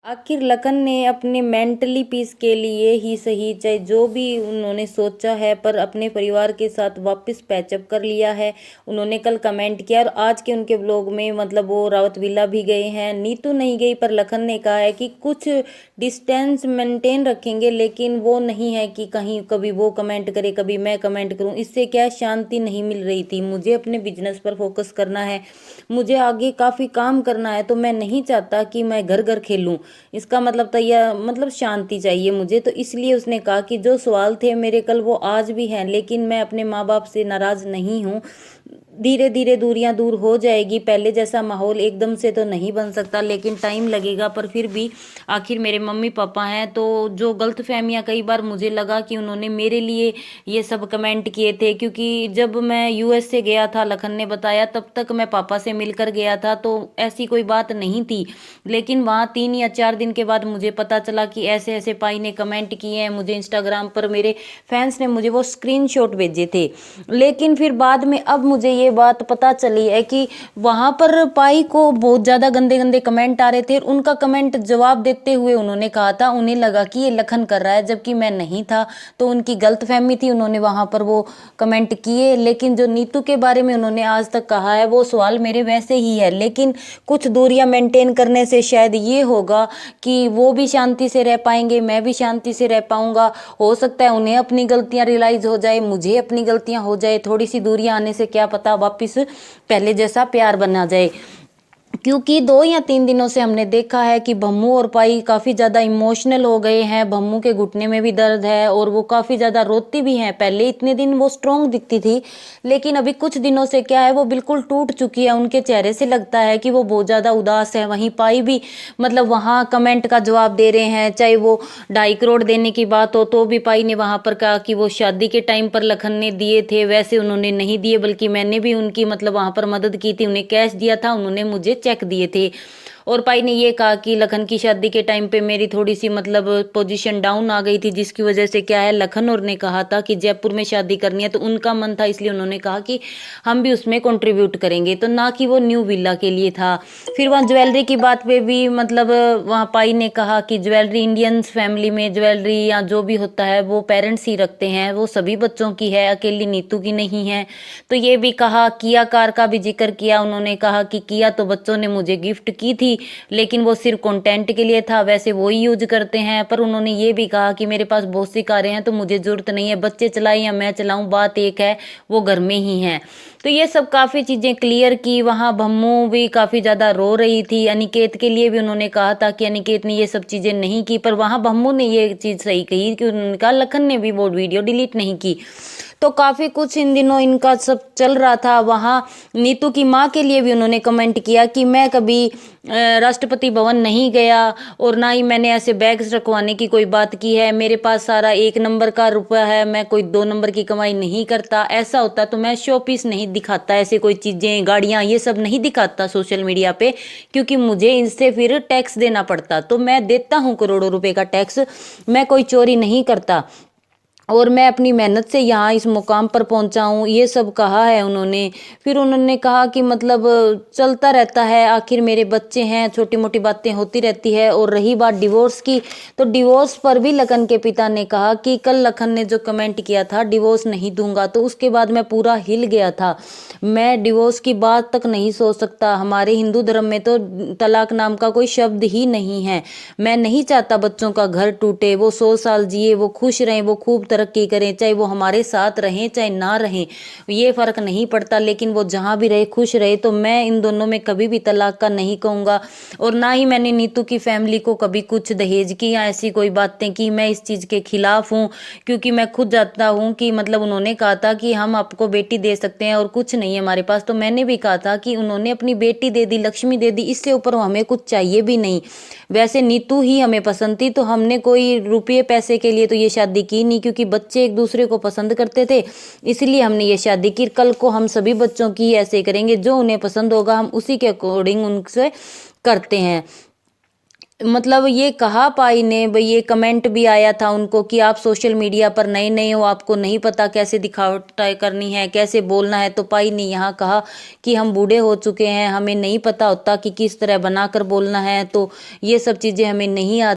आखिर लखन ने अपने मेंटली पीस के लिए ही सही, चाहे जो भी उन्होंने सोचा है, पर अपने परिवार के साथ वापस पैचअप कर लिया है। उन्होंने कल कमेंट किया और आज के उनके ब्लॉग में मतलब वो रावत विला भी गए हैं। नीतू नहीं गई, पर लखन ने कहा है कि कुछ डिस्टेंस मेंटेन रखेंगे, लेकिन वो नहीं है कि कहीं कभी वो कमेंट करे कभी मैं कमेंट करूं। इससे क्या शांति नहीं मिल रही थी। मुझे अपने बिजनेस पर फोकस करना है, मुझे आगे काफ़ी काम करना है, तो मैं नहीं चाहता कि मैं घर घर खेलूं। इसका मतलब तैयार मतलब शांति चाहिए मुझे। तो इसलिए उसने कहा कि जो सवाल थे मेरे कल वो आज भी हैं, लेकिन मैं अपने माँ बाप से नाराज़ नहीं हूँ। धीरे धीरे दूरियां दूर हो जाएगी। पहले जैसा माहौल एकदम से तो नहीं बन सकता, लेकिन टाइम लगेगा। पर फिर भी आखिर मेरे मम्मी पापा हैं। तो जो गलतफहमियां कई बार मुझे लगा कि उन्होंने मेरे लिए ये सब कमेंट किए थे, क्योंकि जब मैं यूएस से गया था, लखन ने बताया, तब तक मैं पापा से मिलकर गया था, तो ऐसी कोई बात नहीं थी। लेकिन वहाँ 3 या 4 दिन के बाद मुझे पता चला कि ऐसे ऐसे पाई ने कमेंट किए हैं। मुझे इंस्टाग्राम पर मेरे फैंस ने मुझे वो स्क्रीनशॉट भेजे थे। लेकिन फिर बाद में अब मुझे ये बात पता चली है कि वहां पर पाई को बहुत ज्यादा गंदे गंदे कमेंट आ रहे थे। उनका कमेंट जवाब देते हुए उन्होंने कहा था, उन्हें लगा कि ये लखन कर रहा है, जबकि मैं नहीं था। तो उनकी गलतफहमी थी, उन्होंने वहां पर वो कमेंट किए। लेकिन जो नीतू के बारे में उन्होंने आज तक कहा है, वो सवाल मेरे वैसे ही है। लेकिन कुछ दूरियां मेंटेन करने से शायद ये होगा कि वो भी शांति से रह पाएंगे, मैं भी शांति से रह पाऊंगा। हो सकता है उन्हें अपनी गलतियां रियलाइज हो जाए, मुझे अपनी गलतियां हो जाए। थोड़ी सी दूरियां आने से क्या पता वापस पहले जैसा प्यार बना जाए। क्योंकि 2 या 3 दिनों से हमने देखा है कि भम्मू और पाई काफ़ी ज़्यादा इमोशनल हो गए हैं। भम्मू के घुटने में भी दर्द है और वो काफ़ी ज़्यादा रोती भी हैं। पहले इतने दिन वो स्ट्रोंग दिखती थी, लेकिन अभी कुछ दिनों से क्या है, वो बिल्कुल टूट चुकी है। उनके चेहरे से लगता है कि वो बहुत ज़्यादा उदास है। वहीं पाई भी मतलब वहाँ कमेंट का जवाब दे रहे हैं, चाहे वो 2.5 करोड़ देने की बात हो, तो भी पाई ने वहाँ पर कहा कि वो शादी के टाइम पर लखन ने दिए थे, वैसे उन्होंने नहीं दिए, बल्कि मैंने भी उनकी मतलब वहाँ पर मदद की थी, उन्हें कैश दिया था, उन्होंने मुझे चेक दिए थे। और पाई ने ये कहा कि लखन की शादी के टाइम पे मेरी थोड़ी सी मतलब पोजीशन डाउन आ गई थी, जिसकी वजह से क्या है, लखन और ने कहा था कि जयपुर में शादी करनी है, तो उनका मन था, इसलिए उन्होंने कहा कि हम भी उसमें कंट्रीब्यूट करेंगे, तो ना कि वो न्यू विला के लिए था। फिर वहाँ ज्वेलरी की बात पे भी मतलब वहाँ पाई ने कहा कि ज्वेलरी इंडियंस फैमिली में ज्वेलरी या जो भी होता है वो पेरेंट्स ही रखते हैं, वो सभी बच्चों की है, अकेली नीतू की नहीं है। तो ये भी कहा, किया कार का भी जिक्र किया। उन्होंने कहा कि किया तो बच्चों ने मुझे गिफ्ट की थी, लेकिन वो सिर्फ कंटेंट के लिए था, वैसे वो ही यूज करते हैं। पर उन्होंने ये भी कहा कि मेरे पास बहुत सी कारें हैं, तो मुझे जरूरत नहीं है, बच्चे चलाएं या मैं चलाऊं, बात एक है, वो घर में ही है। तो ये सब काफ़ी चीज़ें क्लियर की। वहाँ भम्मू भी काफ़ी ज़्यादा रो रही थी। अनिकेत के लिए भी उन्होंने कहा था कि अनिकेत ने ये सब चीज़ें नहीं की, पर वहाँ भम्मू ने ये चीज़ सही कही कि उनका लखन ने भी वो वीडियो डिलीट नहीं की। तो काफ़ी कुछ इन दिनों इनका सब चल रहा था। वहाँ नीतू की माँ के लिए भी उन्होंने कमेंट किया कि मैं कभी राष्ट्रपति भवन नहीं गया और ना ही मैंने ऐसे बैग्स रखवाने की कोई बात की है। मेरे पास सारा 1 नंबर का रुपया है, मैं कोई 2 नंबर की कमाई नहीं करता। ऐसा होता तो मैं शो पीस नहीं दिखाता, ऐसे कोई चीज़ें गाड़ियाँ ये सब नहीं दिखाता सोशल मीडिया पे, क्योंकि मुझे इनसे फिर टैक्स देना पड़ता। तो मैं देता हूँ करोड़ों रुपए का टैक्स, मैं कोई चोरी नहीं करता और मैं अपनी मेहनत से यहाँ इस मुकाम पर पहुँचा हूँ, ये सब कहा है उन्होंने। फिर उन्होंने कहा कि मतलब चलता रहता है, आखिर मेरे बच्चे हैं, छोटी मोटी बातें होती रहती है। और रही बात डिवोर्स की, तो डिवोर्स पर भी लखन के पिता ने कहा कि कल लखन ने जो कमेंट किया था डिवोर्स नहीं दूंगा, तो उसके बाद मैं पूरा हिल गया था। मैं डिवोर्स की बात तक नहीं सोच सकता। हमारे हिंदू धर्म में तो तलाक नाम का कोई शब्द ही नहीं है। मैं नहीं चाहता बच्चों का घर टूटे, वो 100 साल जिए, वो खुश रहें, वो खूब तरक्की करें, चाहे वो हमारे साथ रहें चाहे ना रहें, ये फर्क नहीं पड़ता, लेकिन वो जहाँ भी रहे खुश रहे। तो मैं इन दोनों में कभी भी तलाक का नहीं कहूँगा। और ना ही मैंने नीतू की फैमिली को कभी कुछ दहेज की या ऐसी कोई बातें की। मैं इस चीज़ के खिलाफ हूँ, क्योंकि मैं खुद जानता हूँ कि मतलब उन्होंने कहा था कि हम आपको बेटी दे सकते हैं और कुछ नहीं है हमारे पास। तो मैंने भी कहा था कि उन्होंने अपनी बेटी दे दी, लक्ष्मी दे दी, इससे ऊपर हमें कुछ चाहिए भी नहीं। वैसे नीतू ही हमें पसंद थी, तो हमने कोई रुपये पैसे के लिए तो ये शादी की नहीं, क्योंकि बच्चे एक दूसरे को पसंद करते थे, इसलिए हमने ये शादी की। कल को हम सभी बच्चों की ऐसे करेंगे, जो उन्हें पसंद होगा हम उसी के अकॉर्डिंग उनसे करते हैं। मतलब ये कहा पाई ने, भाई ये कमेंट भी आया था उनको कि आप सोशल मीडिया पर नए नए हो, आपको नहीं पता कैसे दिखावट करनी है, कैसे बोलना है। तो पाई ने यहाँ कहा कि हम बूढ़े हो चुके हैं, हमें नहीं पता होता कि किस तरह बनाकर बोलना है, तो ये सब चीज़ें हमें नहीं आती।